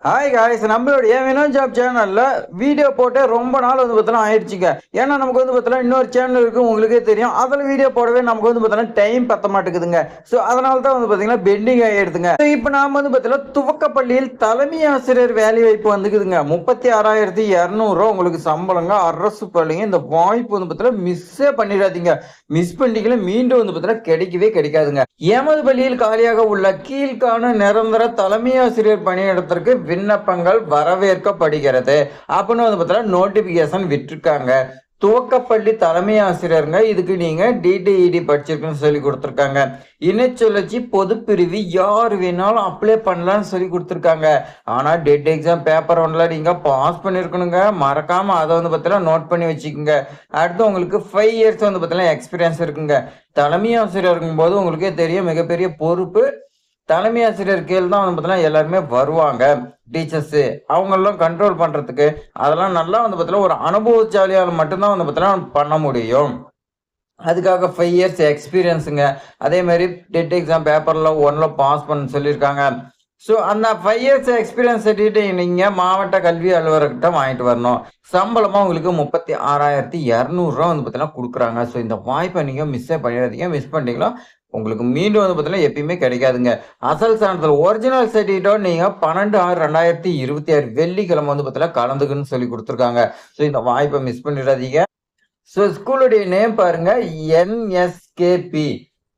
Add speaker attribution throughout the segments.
Speaker 1: Hi guys, நம்மளுடைய Vinod job சேனல்ல video போட்டு ரொம்ப நாள் பார்த்தீங்கன்னா ஆயிடுச்சுங்க. ஏன்னா நமக்கு பார்த்தீங்கன்னா இன்னொரு சேனல் இருக்கு, உங்களுக்கே தெரியும். அதில் வீடியோ போடவே நமக்கு பார்த்தீங்கன்னா டைம் பத்த மாட்டேங்குதுங்க. ஸோ அதனால தான் பார்த்தீங்கன்னா பெண்டிங் ஆகிடுதுங்க. ஸோ இப்போ நாம் பார்த்தீங்கன்னா துவக்கப்பள்ளியில் தலைமை ஆசிரியர் வேலை வாய்ப்பு வந்துக்குதுங்க. 36,200 உங்களுக்கு சம்பளங்க. அரசு பள்ளிங்க. இந்த வாய்ப்பு பார்த்தீங்கன்னா மிஸ்ஸே பண்ணிடாதீங்க. மிஸ் பண்ணிக்கல மீண்டும் பார்த்தீங்கன்னா கிடைக்கவே கிடைக்காதுங்க. எமது பள்ளியில் காலியாக உள்ள கீழ்காண நிரந்தர தலைமை ஆசிரியர் பணியிடத்திற்கு விண்ணப்பங்கள் வரவேற்கப்படுகிறது அப்படின்னு பார்த்தீங்கன்னா நோட்டிபிகேஷன் விட்டுருக்காங்க. துவக்கப்பள்ளி தலைமை ஆசிரியருங்க. இதுக்கு நீங்க டிடிஇடி படிச்சிருக்குன்னு சொல்லி கொடுத்துருக்காங்க. இணைச்சுழற்சி பொதுப்பிரிவு யார் வேணாலும் அப்ளை பண்ணலாம்னு சொல்லி கொடுத்துருக்காங்க. ஆனா டெட் எக்ஸாம் பேப்பர் ஒன்ல நீங்க பாஸ் பண்ணிருக்கணுங்க. மறக்காம அதை பார்த்தீங்கன்னா நோட் பண்ணி வச்சுக்கோங்க. அடுத்து உங்களுக்கு 5 இயர்ஸ் பார்த்தீங்கன்னா எக்ஸ்பீரியன்ஸ் இருக்குங்க. தலைமை ஆசிரியர் இருக்கும் போது உங்களுக்கே தெரியும், மிகப்பெரிய பொறுப்பு. தலைமை ஆசிரியர் கீழ் தான் பார்த்தீங்கன்னா எல்லாருமே வருவாங்க. டீச்சர்ஸு அவங்களெல்லாம் கண்ட்ரோல் பண்ணுறதுக்கு அதெல்லாம் நல்லா பார்த்தீங்கன்னா ஒரு அனுபவசாலியால் மட்டும்தான் பார்த்தீங்கன்னா பண்ண முடியும். அதுக்காக 5 இயர்ஸ் எக்ஸ்பீரியன்ஸுங்க. அதே மாதிரி டெட் எக்ஸாம் பேப்பரில் 1ல் பாஸ் பண்ண சொல்லியிருக்காங்க. ஸோ அந்த 5 இயர்ஸ் எக்ஸ்பீரியன்ஸ் சர்டிஃபிகேட் நீங்கள் மாவட்ட கல்வி அலுவலர்கிட்ட வாங்கிட்டு வரணும். சம்பளமாக உங்களுக்கு 36,200 பார்த்தீங்கன்னா கொடுக்குறாங்க. ஸோ இந்த வாய்ப்பை நீங்கள் மிஸ்ஸே பண்ணிடாதீங்க. மிஸ் பண்ணிட்டீங்களா உங்களுக்கு மீண்டும் பார்த்தீங்கன்னா எப்பயுமே கிடைக்காதுங்க. அசல் சான்றிதழ் ஒரிஜினல் சர்டிஃபிகேட்டோட நீங்கள் 12/6/2026 வெள்ளிக்கிழமை பார்த்தீங்கன்னா கலந்துக்குன்னு சொல்லி கொடுத்துருக்காங்க. ஸோ இந்த வாய்ப்பை மிஸ் பண்ணிடாதீங்க. ஸோ ஸ்கூலுடைய நேம் பாருங்க, NSKP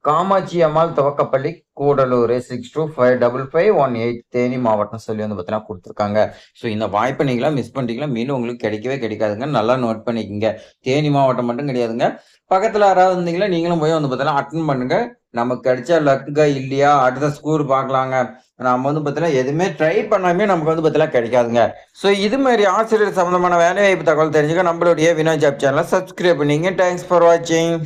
Speaker 1: காமாட்சி அம்மாள் துவக்கப்பள்ளி கூடலூர் 62555518 தேனி மாவட்டம் சொல்லி பார்த்தீங்கன்னா கொடுத்துருக்காங்க. ஸோ இந்த வாய்ப்பை நீங்களாம் மிஸ் பண்ணிட்டீங்களா மீண்டும் உங்களுக்கு கிடைக்கவே கிடைக்காதுங்க. நல்லா நோட் பண்ணிக்கோங்க. தேனி மாவட்டம் மட்டும் கிடையாதுங்க. பக்கத்தில் யாராவது இருந்தீங்களா நீங்களும் போய் பார்த்தீங்கன்னா அட்டன் பண்ணுங்க. நமக்கு கிடைச்சா லக்குக்கா இல்லையா அடுத்த ஸ்கூல் பார்க்கலாங்க. நம்ம பார்த்தீங்கன்னா எதுவுமே ட்ரை பண்ணாமே நமக்கு பார்த்தீங்கன்னா கிடைக்காதுங்க. ஸோ இது மாதிரி ஆசிரியர் சம்பந்தமான வேலை வாய்ப்பு தகவல் தெரிஞ்சுக்க நம்மளுடைய வினோத் ஜாப் சேனலை சப்ஸ்கிரைப் பண்ணிங்க. தேங்க்ஸ் ஃபார் வாட்சிங்.